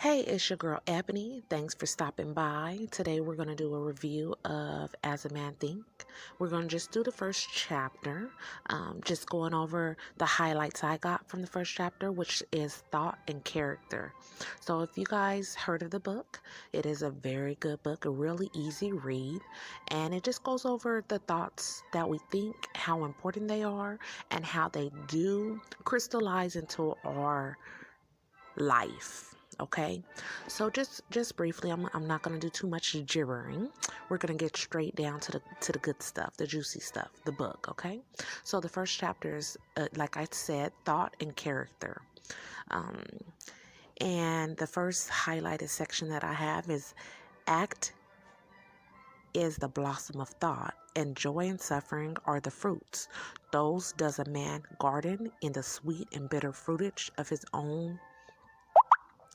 Hey, it's your girl Ebony. Thanks for stopping by. Today we're going to do a review of As a Man Think. We're going to just do the first chapter, just going over the highlights I got from the first chapter, which is thought and character. So if you guys heard of the book, it is a very good book, a really easy read, and it just goes over the thoughts that we think, how important they are, and how they do crystallize into our life. Okay, so just briefly, I'm not going to do too much gibbering. We're going to get straight down to the good stuff, the juicy stuff, the book. Okay, so the first chapter is like I said, thought and character. And the first highlighted section that I have is act is the blossom of thought, and joy and suffering are the fruits. Those does a man garden in the sweet and bitter fruitage of his own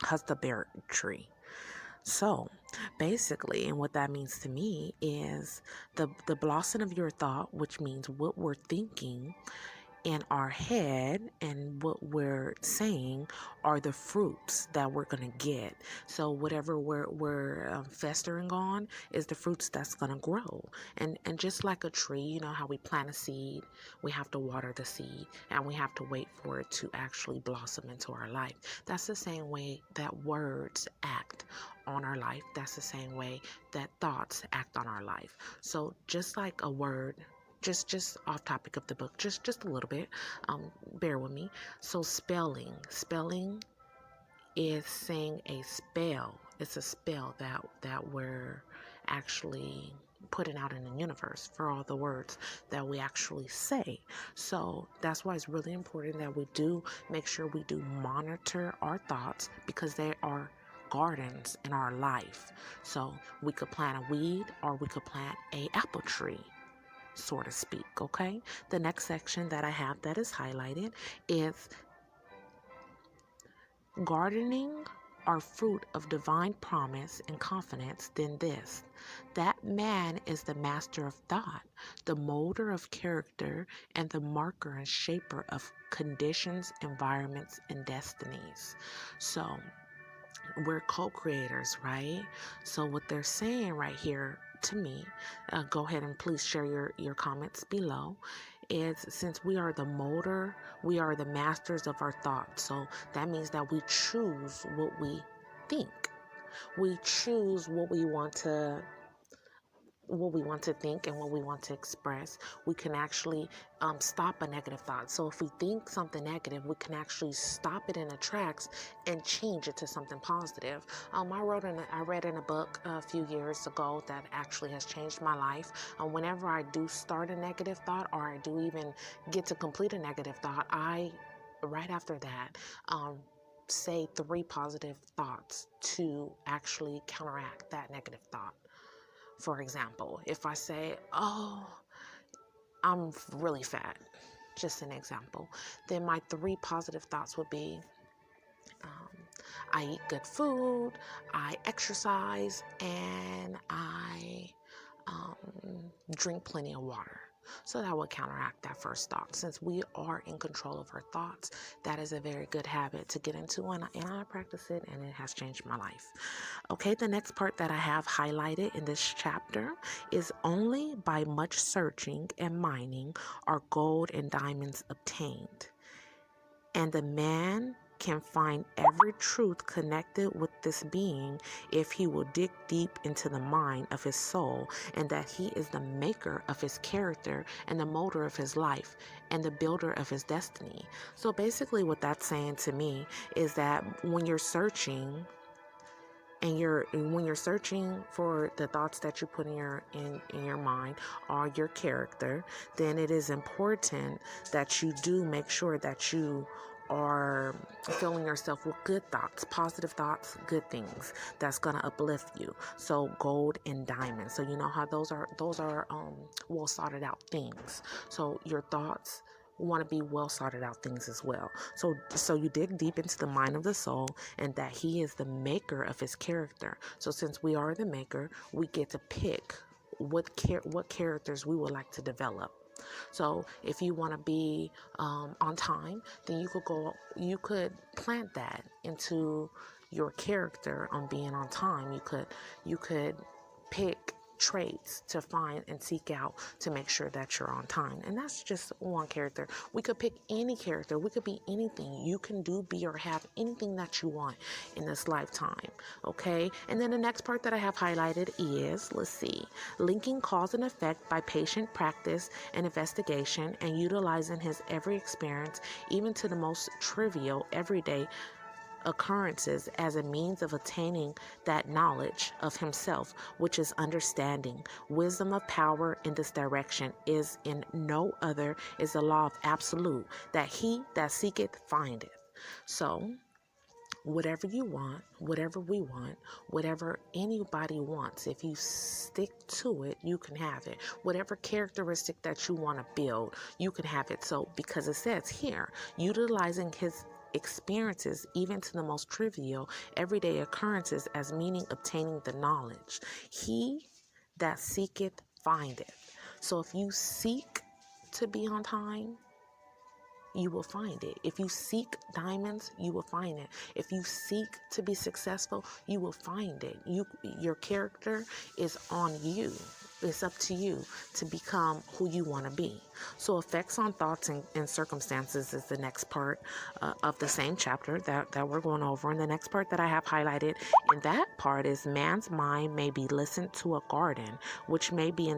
husbandry. So basically, and what that means to me is the blossom of your thought, which means what we're thinking in our head and what we're saying are the fruits that we're going to get. So whatever we're festering on is the fruits that's going to grow. And just like a tree, you know how we plant a seed, we have to water the seed and we have to wait for it to actually blossom into our life. That's the same way that words act on our life. That's the same way that thoughts act on our life. So just like a word, just off topic of the book, just a little bit, bear with me. So spelling is saying a spell. It's a spell that we're actually putting out in the universe for all the words that we actually say. So that's why it's really important that we do make sure we do monitor our thoughts, because they are gardens in our life. So we could plant a weed or we could plant a apple tree, so to speak. Okay, the next section that I have that is highlighted is gardening are fruit of divine promise and confidence. Then this, that man is the master of thought, the molder of character, and the marker and shaper of conditions, environments, and destinies. So we're co-creators, right? So what they're saying right here to me, go ahead and please share your comments below, is since we are the molder, we are the masters of our thoughts. So that means that we choose what we think. We choose what we want to think and what we want to express. We can actually stop a negative thought. So if we think something negative, we can actually stop it in its tracks and change it to something positive. I read in a book a few years ago that actually has changed my life. Whenever I do start a negative thought, or I do even get to complete a negative thought, I right after that say 3 positive thoughts to actually counteract that negative thought. For example, if I say, oh, I'm really fat, just an example, then my 3 positive thoughts would be, I eat good food, I exercise, and I drink plenty of water. So that would counteract that first thought. Since we are in control of our thoughts, that is a very good habit to get into, and I practice it, and it has changed my life. Okay, the next part that I have highlighted in this chapter is only by much searching and mining are gold and diamonds obtained. And the man can find every truth connected with this being if he will dig deep into the mind of his soul, and that he is the maker of his character and the molder of his life and the builder of his destiny. So basically what that's saying to me is that when you're searching for the thoughts that you put in your mind or your character, then it is important that you do make sure that you are filling yourself with good thoughts, positive thoughts, good things that's going to uplift you. So gold and diamonds. So you know how those are well sorted out things. So your thoughts want to be well sorted out things as well. So you dig deep into the mind of the soul, and that he is the maker of his character. So since we are the maker, we get to pick what characters we would like to develop. So if you want to be on time, then you could plant that into your character on being on time. You could pick traits to find and seek out to make sure that you're on time. And that's just one character. We could pick any character. We could be anything. You can do, be, or have anything that you want in this lifetime. Okay. And then the next part that I have highlighted is, let's see, linking cause and effect by patient practice and investigation, and utilizing his every experience, even to the most trivial everyday occurrences, as a means of attaining that knowledge of himself, which is understanding. Wisdom of power in this direction is in no other, is the law of absolute, that he that seeketh findeth. So whatever you want, whatever we want, whatever anybody wants, if you stick to it, you can have it. Whatever characteristic that you want to build, you can have it. So because it says here, utilizing his experiences, even to the most trivial everyday occurrences, as meaning obtaining the knowledge. He that seeketh findeth. So if you seek to be on time, you will find it. If you seek diamonds, you will find it. If you seek to be successful, you will find it. Your character is on you. It's up to you to become who you want to be. So effects on thoughts and circumstances is the next part of the same chapter that we're going over. And the next part that I have highlighted in that part is, man's mind may be listened to a garden, which may be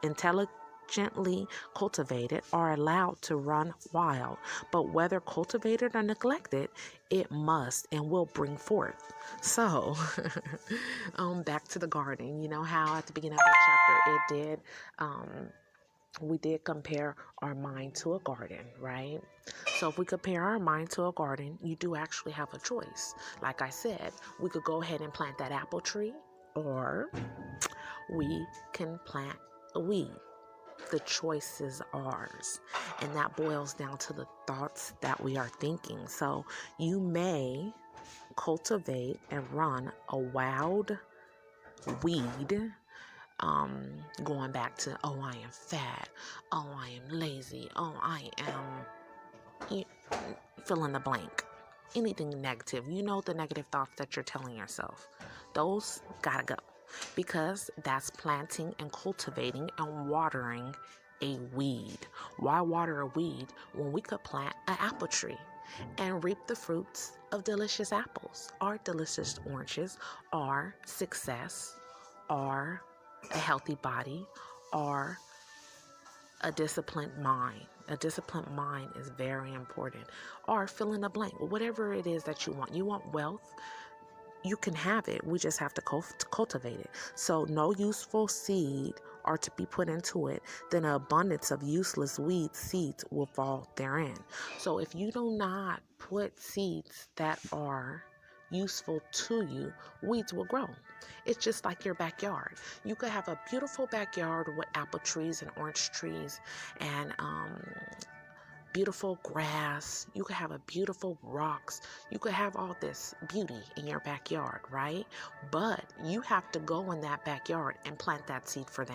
intelligently cultivated or allowed to run wild, but whether cultivated or neglected, it must and will bring forth. So back to the garden. You know how at the beginning of that chapter we did compare our mind to a garden, right? So if we compare our mind to a garden, you do actually have a choice. Like I said, we could go ahead and plant that apple tree, or we can plant a weed. The choice is ours, and that boils down to the thoughts that we are thinking. So you may cultivate and run a wild weed, going back to, oh, I am fat, oh, I am lazy, oh, I am, fill in the blank, anything negative. You know, the negative thoughts that you're telling yourself, those gotta go, because that's planting and cultivating and watering a weed. Why water a weed when we could plant an apple tree and reap the fruits of delicious apples, or delicious oranges, or success, or a healthy body, or a disciplined mind. A disciplined mind is very important. Or fill in the blank, whatever it is that you want. You want wealth, you can have it. We just have to cultivate it. So no useful seed are to be put into it, then an abundance of useless weed seeds will fall therein. So if you do not put seeds that are useful to you, weeds will grow. It's just like your backyard. You could have a beautiful backyard with apple trees and orange trees and beautiful grass. You could have a beautiful rocks. You could have all this beauty in your backyard, right? But you have to go in that backyard and plant that seed for the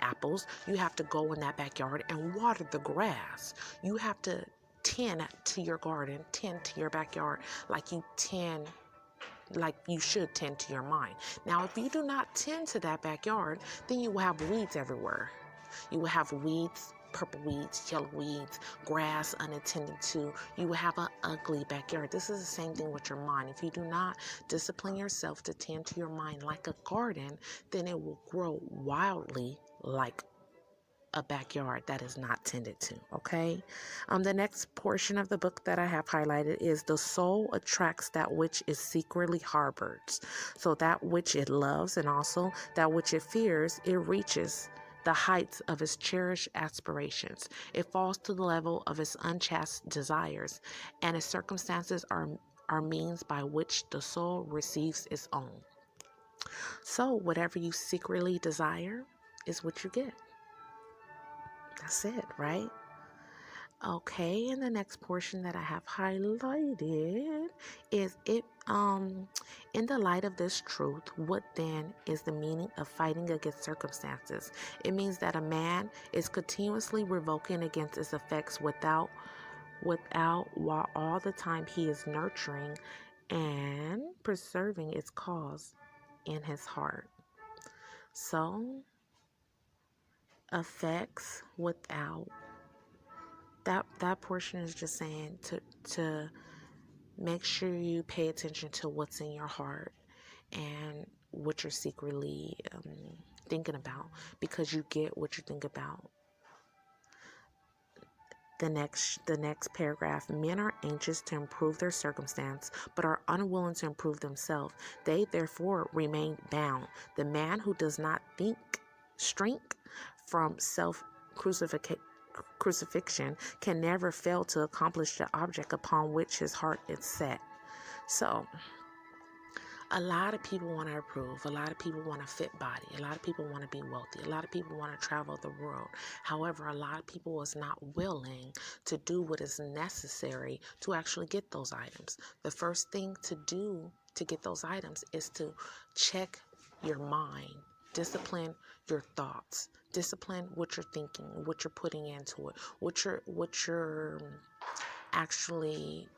apples. You have to go in that backyard and water the grass. You have to tend to your garden, tend to your backyard like you should tend to your mind. Now, if you do not tend to that backyard, then you will have weeds everywhere. You will have weeds, purple weeds, yellow weeds, grass unattended to. You will have an ugly backyard. This is the same thing with your mind. If you do not discipline yourself to tend to your mind like a garden, then it will grow wildly like a backyard that is not tended to. Okay. The next portion of the book that I have highlighted is, the soul attracts that which is secretly harbored. So that which it loves, and also that which it fears, it reaches the heights of its cherished aspirations. It falls to the level of its unchaste desires, and its circumstances are means by which the soul receives its own. So whatever you secretly desire is what you get. That's it, right? Okay, and the next portion that I have highlighted is it in the light of this truth, what then is the meaning of fighting against circumstances? It means that a man is continuously revoking against its effects without while all the time he is nurturing and preserving its cause in his heart. So, effects without that portion is just saying to make sure you pay attention to what's in your heart and what you're secretly thinking about, because you get what you think about. The next paragraph: men are anxious to improve their circumstance, but are unwilling to improve themselves. They therefore remain bound. The man who does not shrink from crucifixion can never fail to accomplish the object upon which his heart is set. So, a lot of people want to improve. A lot of people want a fit body. A lot of people want to be wealthy. A lot of people want to travel the world. However, a lot of people is not willing to do what is necessary to actually get those items. The first thing to do to get those items is to check your mind, discipline your thoughts, discipline what you're thinking, what you're putting into it, what you're actually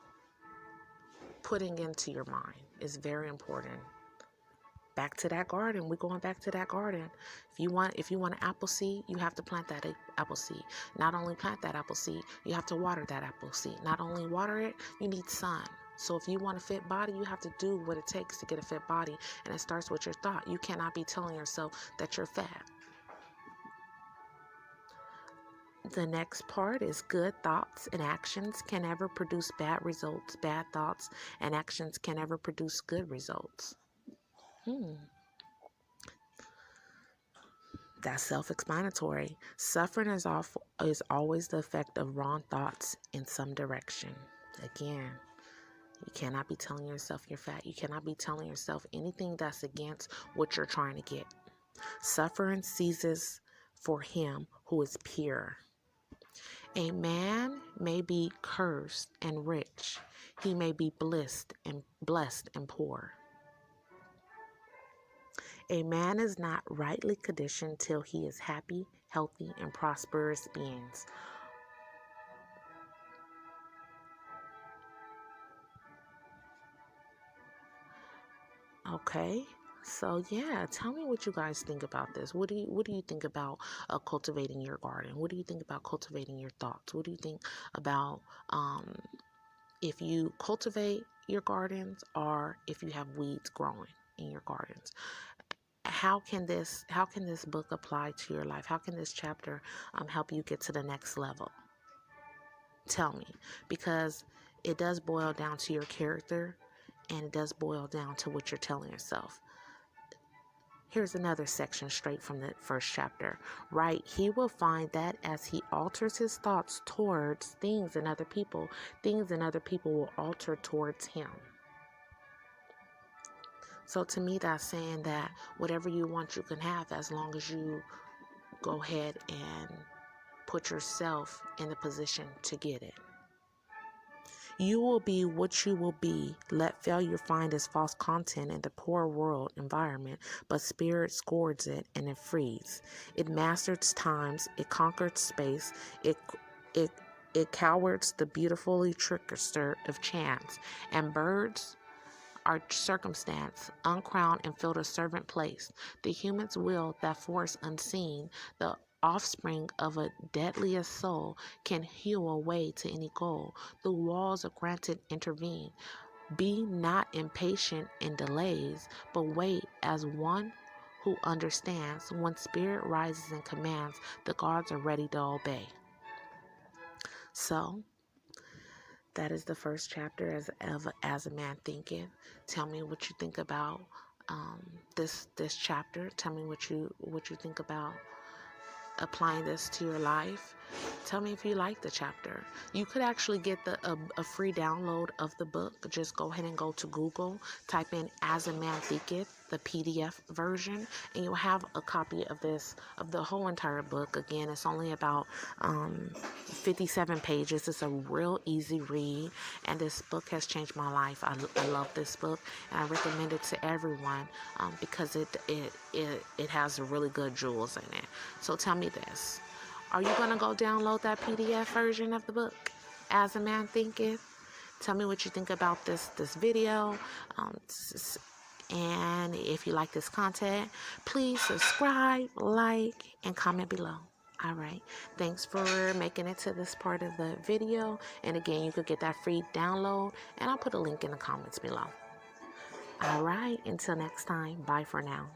putting into your mind is very important. Back to that garden. We're going back to that garden. If you want an apple seed, you have to plant that apple seed. Not only plant that apple seed, you have to water that apple seed. Not only water it, you need sun. So if you want a fit body, you have to do what it takes to get a fit body. And it starts with your thought. You cannot be telling yourself that you're fat. The next part is good thoughts and actions can never produce bad results. Bad thoughts and actions can never produce good results. That's self-explanatory. Suffering is always the effect of wrong thoughts in some direction. Again, you cannot be telling yourself you're fat. You cannot be telling yourself anything that's against what you're trying to get. Suffering ceases for him who is pure. A man may be cursed and rich. He may be blessed and poor. A man is not rightly conditioned till he is happy, healthy, and prosperous beings. Okay, so yeah, tell me what you guys think about this. What do you think about cultivating your garden? What do you think about cultivating your thoughts? What do you think about if you cultivate your gardens or if you have weeds growing in your gardens? How can this book apply to your life? How can this chapter help you get to the next level? Tell me, because it does boil down to your character, and it does boil down to what you're telling yourself. Here's another section straight from the first chapter. Right, he will find that as he alters his thoughts towards things and other people will alter towards him. So to me, that's saying that whatever you want, you can have, as long as you go ahead and put yourself in the position to get it. You will be what you will be. Let failure find its false content in the poor world environment, but spirit scores it and it frees. It masters times, it conquers space, it cowards the beautifully trickster of chance, and birds are circumstance, uncrowned and filled a servant place. The human's will, that force unseen, the offspring of a deadliest soul, can hew a way to any goal. The walls of granted intervene. Be not impatient in delays, but wait as one who understands. When spirit rises and commands, the gods are ready to obey. So, that is the first chapter as a man thinketh. Tell me what you think about this chapter. Tell me what you think about applying this to your life. Tell me if you like the chapter. You could actually get a free download of the book. Just go ahead and go to Google, type in "As a Man Thinketh," the PDF version, and you'll have a copy of the whole entire book. Again, it's only about 57 pages. It's a real easy read, and this book has changed my life. I love this book, and I recommend it to everyone because it has really good jewels in it. So tell me this. Are you going to go download that PDF version of the book, As a Man Thinketh? Tell me what you think about this video. And if you like this content, please subscribe, like, and comment below. All right. Thanks for making it to this part of the video. And again, you could get that free download, and I'll put a link in the comments below. All right. Until next time. Bye for now.